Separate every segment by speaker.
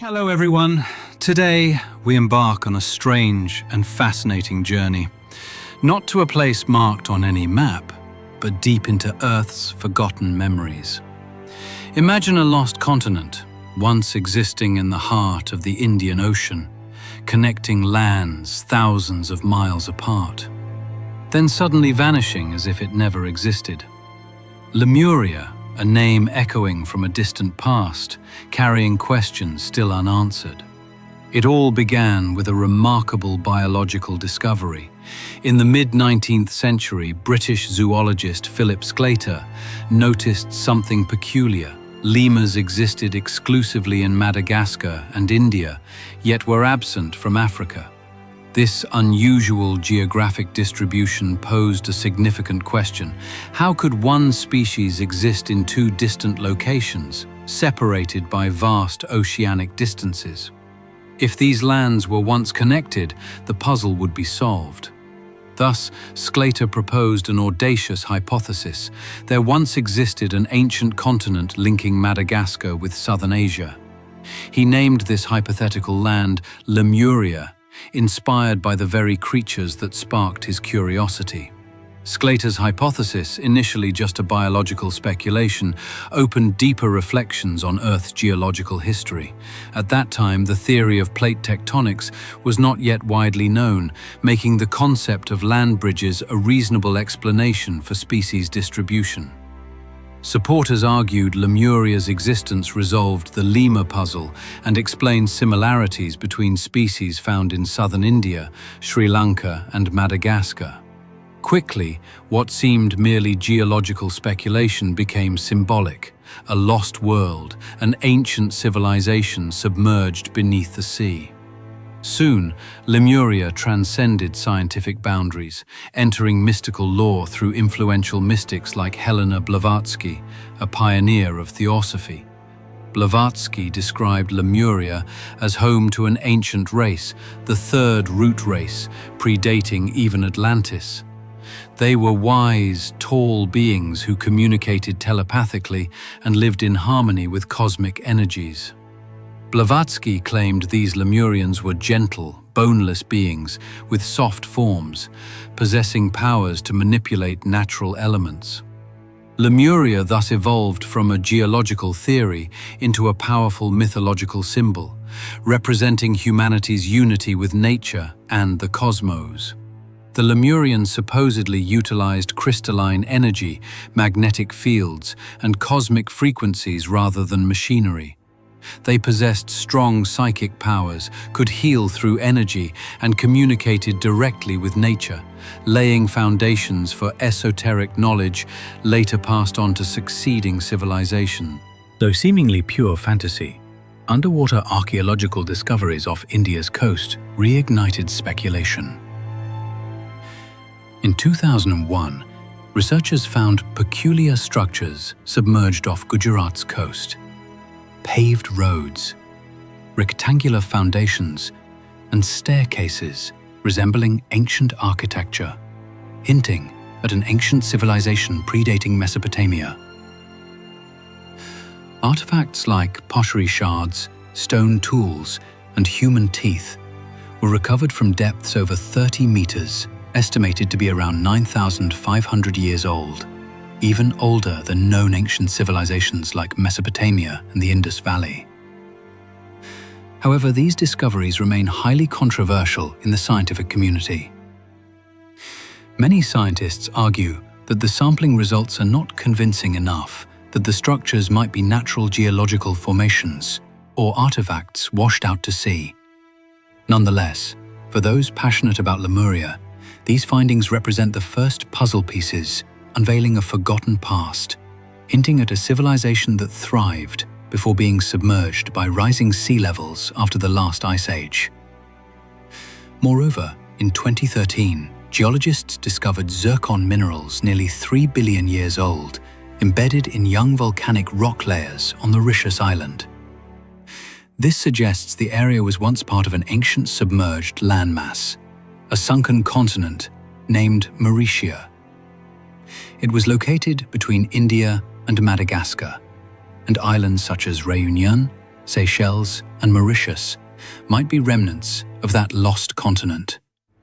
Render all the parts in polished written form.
Speaker 1: Hello everyone. Today we embark on a strange and fascinating journey. Not to a place marked on any map, but deep into Earth's forgotten memories. Imagine a lost continent, once existing in the heart of the Indian Ocean, connecting lands thousands of miles apart, then suddenly vanishing as if it never existed. Lemuria, a name echoing from a distant past, carrying questions still unanswered. It all began with a remarkable biological discovery. In the mid-19th century, British zoologist Philip Sclater noticed something peculiar. Lemurs existed exclusively in Madagascar and India, yet were absent from Africa. This unusual geographic distribution posed a significant question. How could one species exist in two distant locations, separated by vast oceanic distances? If these lands were once connected, the puzzle would be solved. Thus, Sclater proposed an audacious hypothesis. There once existed an ancient continent linking Madagascar with southern Asia. He named this hypothetical land Lemuria, inspired by the very creatures that sparked his curiosity. Sclater's hypothesis, initially just a biological speculation, opened deeper reflections on Earth's geological history. At that time, the theory of plate tectonics was not yet widely known, making the concept of land bridges a reasonable explanation for species distribution. Supporters argued Lemuria's existence resolved the lemur puzzle and explained similarities between species found in southern India, Sri Lanka, and Madagascar. Quickly, what seemed merely geological speculation became symbolic: a lost world, an ancient civilization submerged beneath the sea. Soon, Lemuria transcended scientific boundaries, entering mystical lore through influential mystics like Helena Blavatsky, a pioneer of theosophy. Blavatsky described Lemuria as home to an ancient race, the third root race, predating even Atlantis. They were wise, tall beings who communicated telepathically and lived in harmony with cosmic energies. Blavatsky claimed these Lemurians were gentle, boneless beings with soft forms, possessing powers to manipulate natural elements. Lemuria thus evolved from a geological theory into a powerful mythological symbol, representing humanity's unity with nature and the cosmos. The Lemurians supposedly utilized crystalline energy, magnetic fields, and cosmic frequencies rather than machinery. They possessed strong psychic powers, could heal through energy, and communicated directly with nature, laying foundations for esoteric knowledge later passed on to succeeding civilizations.
Speaker 2: Though seemingly pure fantasy, underwater archaeological discoveries off India's coast reignited speculation. In 2001, researchers found peculiar structures submerged off Gujarat's coast. Paved roads, rectangular foundations, and staircases resembling ancient architecture, hinting at an ancient civilization predating Mesopotamia. Artifacts like pottery shards, stone tools, and human teeth were recovered from depths over 30 meters, estimated to be around 9,500 years old, even older than known ancient civilizations like Mesopotamia and the Indus Valley. However, these discoveries remain highly controversial in the scientific community. Many scientists argue that the sampling results are not convincing enough, that the structures might be natural geological formations or artifacts washed out to sea. Nonetheless, for those passionate about Lemuria, these findings represent the first puzzle pieces unveiling a forgotten past, hinting at a civilization that thrived before being submerged by rising sea levels after the last ice age. Moreover, in 2013, geologists discovered zircon minerals nearly 3 billion years old, embedded in young volcanic rock layers on the Mauritius island. This suggests the area was once part of an ancient submerged landmass, a sunken continent named Mauritius. It was located between India and Madagascar, and islands such as Réunion, Seychelles, and Mauritius might be remnants of that lost continent.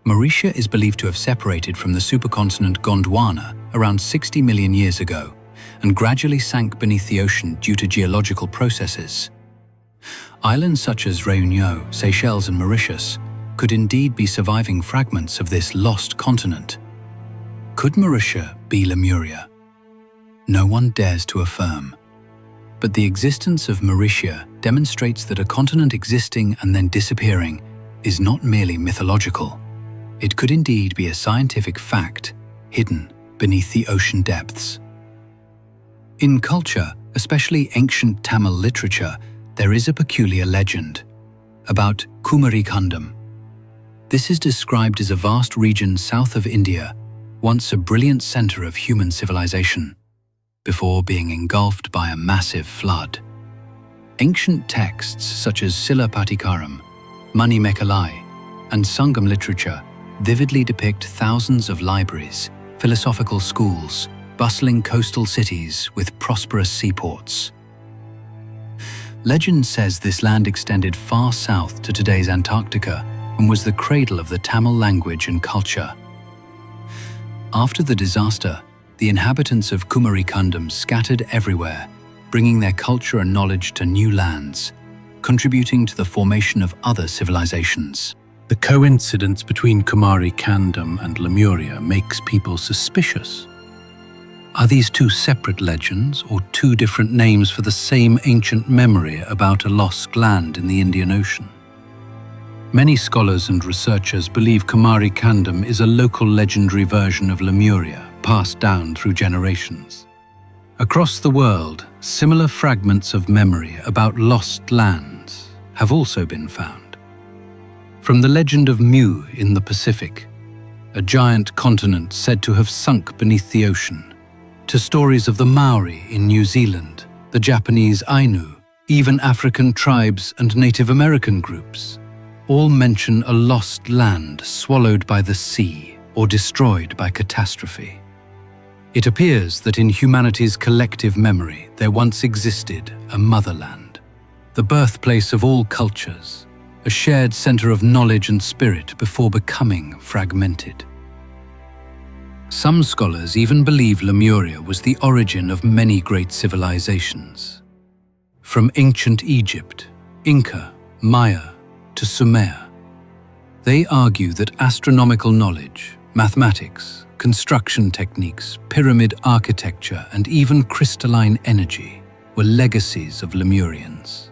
Speaker 2: Mauritius is believed to have separated from the supercontinent Gondwana around 60 million years ago and gradually sank beneath the ocean due to geological processes. Islands such as Réunion, Seychelles, and Mauritius could indeed be surviving fragments of this lost continent. Could Mauritius be Lemuria? No one dares to affirm. But the existence of Mauritius demonstrates that a continent existing and then disappearing is not merely mythological. It could indeed be a scientific fact hidden beneath the ocean depths. In culture, especially ancient Tamil literature, there is a peculiar legend about Kumarikandam. This is described as a vast region south of India, once a brilliant center of human civilization, before being engulfed by a massive flood. Ancient texts such as Silapatikaram, Manimekalai, and Sangam literature vividly depict thousands of libraries, philosophical schools, bustling coastal cities with prosperous seaports. Legend says this land extended far south to today's Antarctica and was the cradle of the Tamil language and culture. After the disaster, the inhabitants of Kumarikandam scattered everywhere, bringing their culture and knowledge to new lands, contributing to the formation of other civilizations.
Speaker 1: The coincidence between Kumarikandam and Lemuria makes people suspicious. Are these two separate legends or two different names for the same ancient memory about a lost land in the Indian Ocean? Many scholars and researchers believe Kumarikandam is a local legendary version of Lemuria, passed down through generations. Across the world, similar fragments of memory about lost lands have also been found. From the legend of Mu in the Pacific, a giant continent said to have sunk beneath the ocean, to stories of the Maori in New Zealand, the Japanese Ainu, even African tribes and Native American groups, all mention a lost land swallowed by the sea or destroyed by catastrophe. It appears that in humanity's collective memory there once existed a motherland, the birthplace of all cultures, a shared center of knowledge and spirit before becoming fragmented. Some scholars even believe Lemuria was the origin of many great civilizations. From ancient Egypt, Inca, Maya, to Sumer. They argue that astronomical knowledge, mathematics, construction techniques, pyramid architecture, and even crystalline energy were legacies of Lemurians.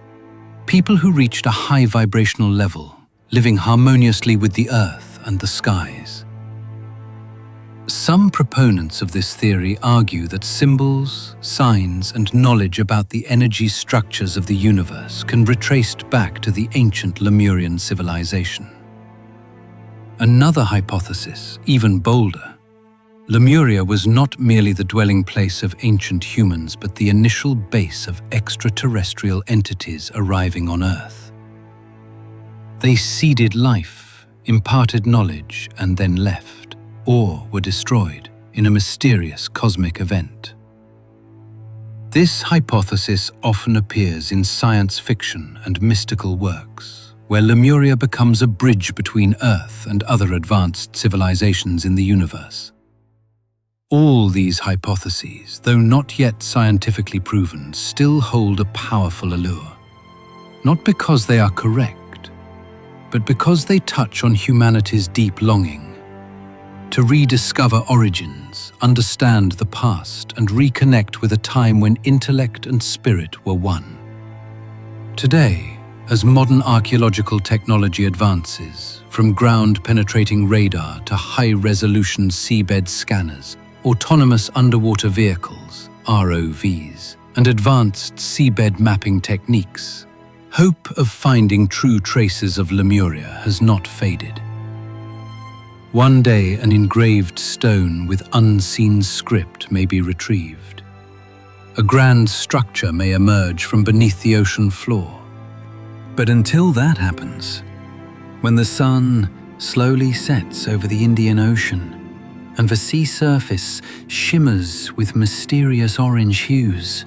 Speaker 1: People who reached a high vibrational level, living harmoniously with the earth and the skies. Some proponents of this theory argue that symbols, signs, and knowledge about the energy structures of the universe can be traced back to the ancient Lemurian civilization. Another hypothesis, even bolder, Lemuria was not merely the dwelling place of ancient humans, but the initial base of extraterrestrial entities arriving on Earth. They seeded life, imparted knowledge, and then left, or were destroyed in a mysterious cosmic event. This hypothesis often appears in science fiction and mystical works, where Lemuria becomes a bridge between Earth and other advanced civilizations in the universe. All these hypotheses, though not yet scientifically proven, still hold a powerful allure. Not because they are correct, but because they touch on humanity's deep longing to rediscover origins, understand the past, and reconnect with a time when intellect and spirit were one. Today, as modern archaeological technology advances, from ground-penetrating radar to high-resolution seabed scanners, autonomous underwater vehicles, ROVs, and advanced seabed mapping techniques, hope of finding true traces of Lemuria has not faded. One day, an engraved stone with unseen script may be retrieved. A grand structure may emerge from beneath the ocean floor. But until that happens, when the sun slowly sets over the Indian Ocean and the sea surface shimmers with mysterious orange hues,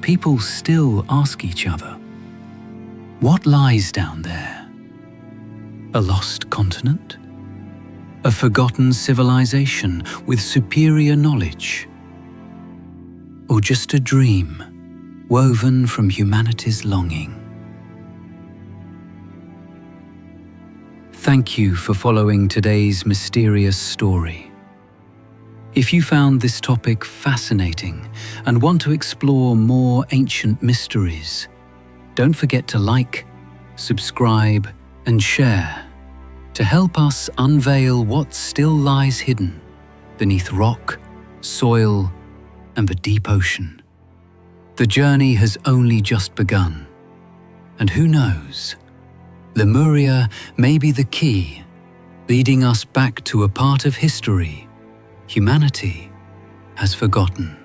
Speaker 1: people still ask each other,
Speaker 2: What lies down there? A lost continent? A forgotten civilization with superior knowledge? Or just a dream woven from humanity's longing? Thank you for following today's mysterious story. If you found this topic fascinating and want to explore more ancient mysteries, don't forget to like, subscribe, and share to help us unveil what still lies hidden beneath rock, soil, and the deep ocean. The journey has only just begun, and who knows, Lemuria may be the key, leading us back to a part of history humanity has forgotten.